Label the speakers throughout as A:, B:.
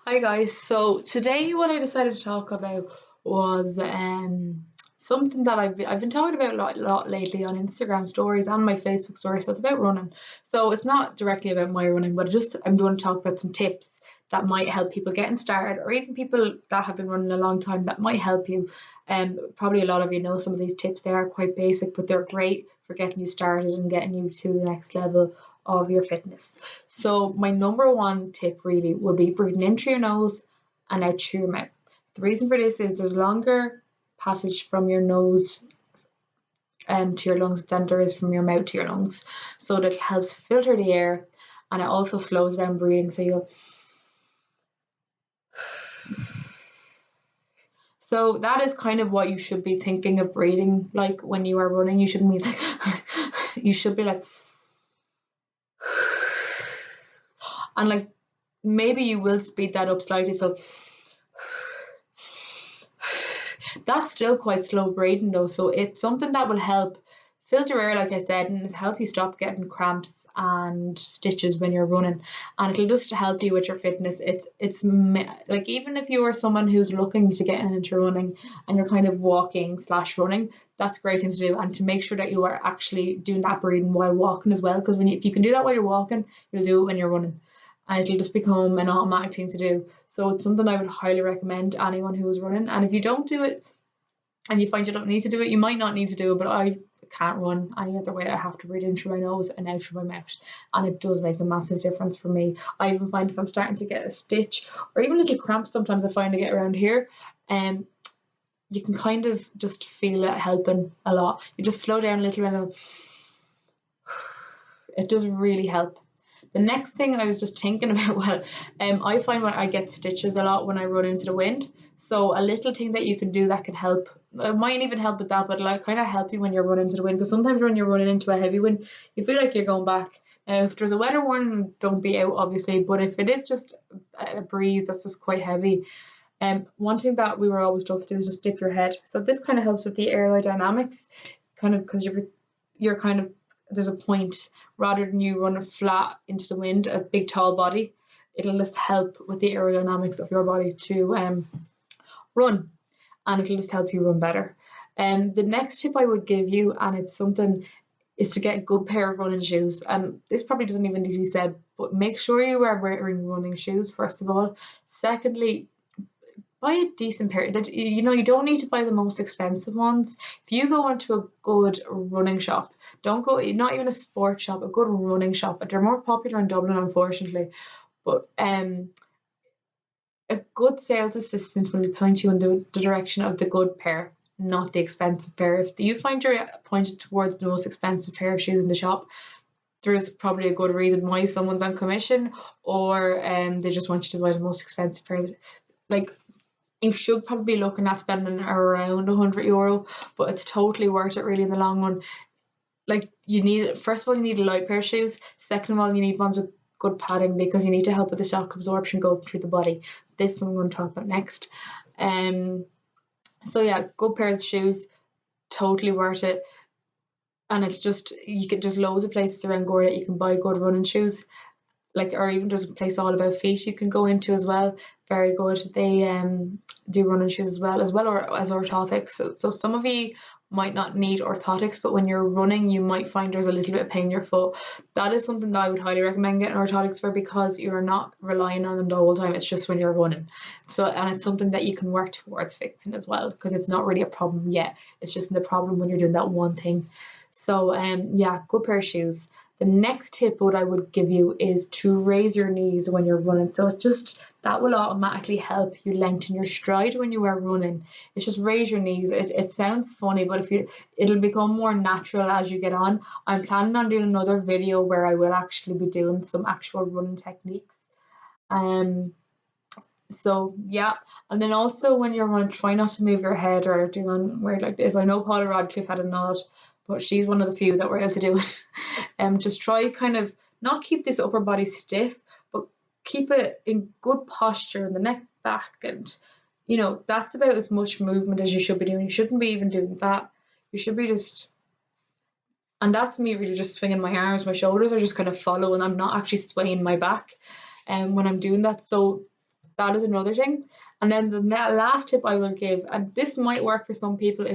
A: Hi guys. So today what I decided to talk about was something that I've been talking about a lot lately on Instagram stories and my Facebook stories. So it's about running. So it's not directly about my running, but I'm going to talk about some tips that might help people getting started, or even people that have been running a long time that might help you. Probably a lot of you know some of these tips. They are quite basic, but they're great for getting you started and getting you to the next level of your fitness. So my number one tip really would be breathing in through your nose and out through your mouth. The reason for this is there's longer passage from your nose to your lungs than there is from your mouth to your lungs. So that helps filter the air, and it also slows down breathing. So that is kind of what you should be thinking of breathing like when you are running. You shouldn't be like you should be like and like maybe you will speed that up slightly. So that's still quite slow breathing though, so it's something that will help filter air, like I said, and it'll help you stop getting cramps and stitches when you're running, and it'll just help you with your fitness. Like even if you are someone who's looking to get into running and you're kind of walking slash running, that's a great thing to do, and to make sure that you are actually doing that breathing while walking as well, because if you can do that while you're walking, you'll do it when you're running, and it'll just become an automatic thing to do. So it's something I would highly recommend to anyone who is running. And if you don't do it and you find you don't need to do it, you might not need to do it, but I can't run any other way. I have to breathe in through my nose and out through my mouth. And it does make a massive difference for me. I even find if I'm starting to get a stitch or even little cramps, sometimes I find I get around here, um, you can kind of just feel it helping a lot. You just slow down a little and it does really help. The next thing I was just thinking about, well, I find when I get stitches a lot when I run into the wind. So a little thing that you can do that could help, it might even help with that, but like kind of help you when you're running into the wind. Because sometimes when you're running into a heavy wind, you feel like you're going back. Now, if there's a weather warning, don't be out, obviously. But if it is just a breeze that's just quite heavy, one thing that we were always told to do is just dip your head. So this kind of helps with the aerodynamics, kind of because you're kind of there's a point rather than you running flat into the wind, a big tall body. It'll just help with the aerodynamics of your body to run, and it'll just help you run better. The next tip I would give you, and it's something, is to get a good pair of running shoes. And this probably doesn't even need to be said, but make sure you are wearing running shoes first of all. Secondly, buy a decent pair. That you don't need to buy the most expensive ones. If you go into a good running shop, don't go not even a sports shop, a good running shop. They're more popular in Dublin, unfortunately. But a good sales assistant will point you in the direction of the good pair, not the expensive pair. If you find you're pointed towards the most expensive pair of shoes in the shop, there's probably a good reason why someone's on commission, or they just want you to buy the most expensive pair. Like, you should probably be looking at spending around €100, but it's totally worth it really in the long run. Like, first of all, you need a light pair of shoes. Second of all, you need ones with good padding because you need to help with the shock absorption going through the body. This I'm going to talk about next. Um, so yeah, good pairs of shoes, totally worth it. And it's just, you get just loads of places around Gore that you can buy good running shoes, like, or even there's a place all about feet you can go into as well. Very good. They do running shoes as well, or as orthotics. So some of you might not need orthotics, but when you're running, you might find there's a little bit of pain in your foot. That is something that I would highly recommend getting orthotics for, because you're not relying on them the whole time. It's just when you're running. So, and it's something that you can work towards fixing as well, because it's not really a problem yet. It's just the problem when you're doing that one thing. So yeah, good pair of shoes. The next tip what I would give you is to raise your knees when you're running. So it just that will automatically help you lengthen your stride when you are running. It's just raise your knees. It sounds funny, but it'll become more natural as you get on. I'm planning on doing another video where I will actually be doing some actual running techniques. Um so yeah, and then also when you're running, try not to move your head or do one weird like this. I know Paula Radcliffe had a nod, but she's one of the few that were able to do it. Just try kind of not keep this upper body stiff, but keep it in good posture and the neck back, and that's about as much movement as you should be doing. You shouldn't be even doing that. You should be just, and that's me really just swinging my arms. My shoulders are just kind of following. I'm not actually swaying my back, when I'm doing that. So That is another thing. And then the last tip I will give, and this might work for some people,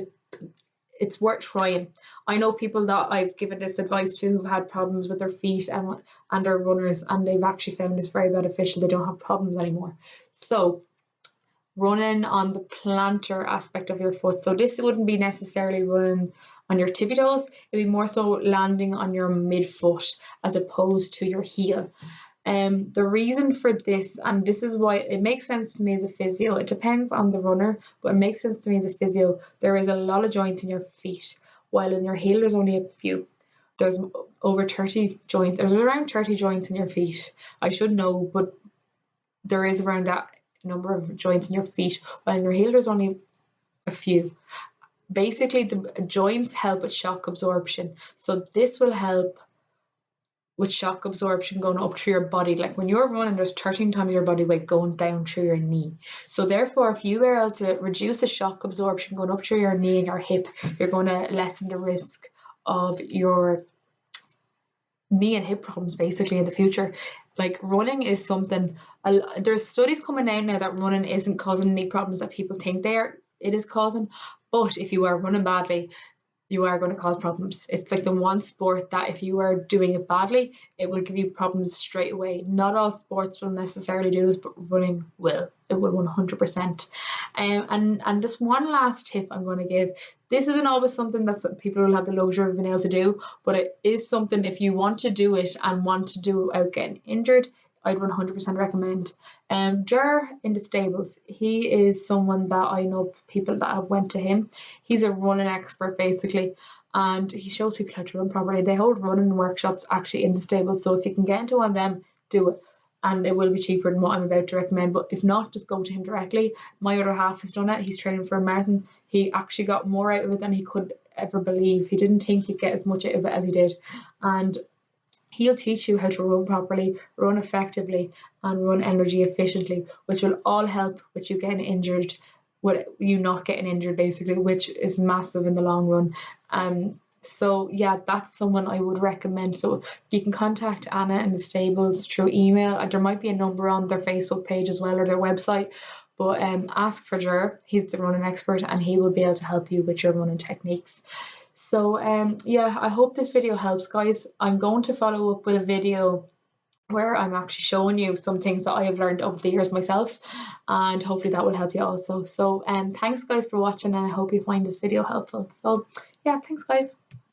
A: it's worth trying. I know people that I've given this advice to who've had problems with their feet and their runners, and they've actually found this very beneficial. They don't have problems anymore. So running on the plantar aspect of your foot. So this wouldn't be necessarily running on your tippy toes. It'd be more so landing on your midfoot as opposed to your heel. The reason for this, and this is why it makes sense to me as a physio, it depends on the runner, but it makes sense to me as a physio. There is a lot of joints in your feet, while in your heel there's only a few. There's over 30 joints. There's around 30 joints in your feet. I should know, but there is around that number of joints in your feet, while in your heel there's only a few. Basically, the joints help with shock absorption. So this will help with shock absorption going up through your body. Like when you're running, there's 13 times your body weight going down through your knee. So therefore, if you were able to reduce the shock absorption going up through your knee and your hip, you're going to lessen the risk of your knee and hip problems basically in the future. Like running is something, there's studies coming out now that running isn't causing knee problems that people think it is causing. But if you are running badly, you are going to cause problems. It's like the one sport that if you are doing it badly, it will give you problems straight away. Not all sports will necessarily do this, but running will. It will 100%. And just one last tip I'm going to give. This isn't always something that people will have the luxury of being able to do, but it is something if you want to do it and want to do it without getting injured, I'd 100% recommend. Ger in the stables, he is someone that I know people that have went to him. He's a running expert basically, and he shows people how to run properly. They hold running workshops actually in the stables, so if you can get into one of them, do it. And it will be cheaper than what I'm about to recommend. But if not, just go to him directly. My other half has done it. He's training for a marathon. He actually got more out of it than he could ever believe. He didn't think he'd get as much out of it as he did. And he'll teach you how to run properly, run effectively, and run energy efficiently, which will all help with you getting injured, with you not getting injured basically, which is massive in the long run. So yeah, that's someone I would recommend. So you can contact Anna in the stables through email. There might be a number on their Facebook page as well or their website. But ask for Ger. He's the running expert and he will be able to help you with your running techniques. So yeah, I hope this video helps, guys. I'm going to follow up with a video where I'm actually showing you some things that I have learned over the years myself, and hopefully that will help you also. So thanks guys for watching, and I hope you find this video helpful. So yeah, thanks guys.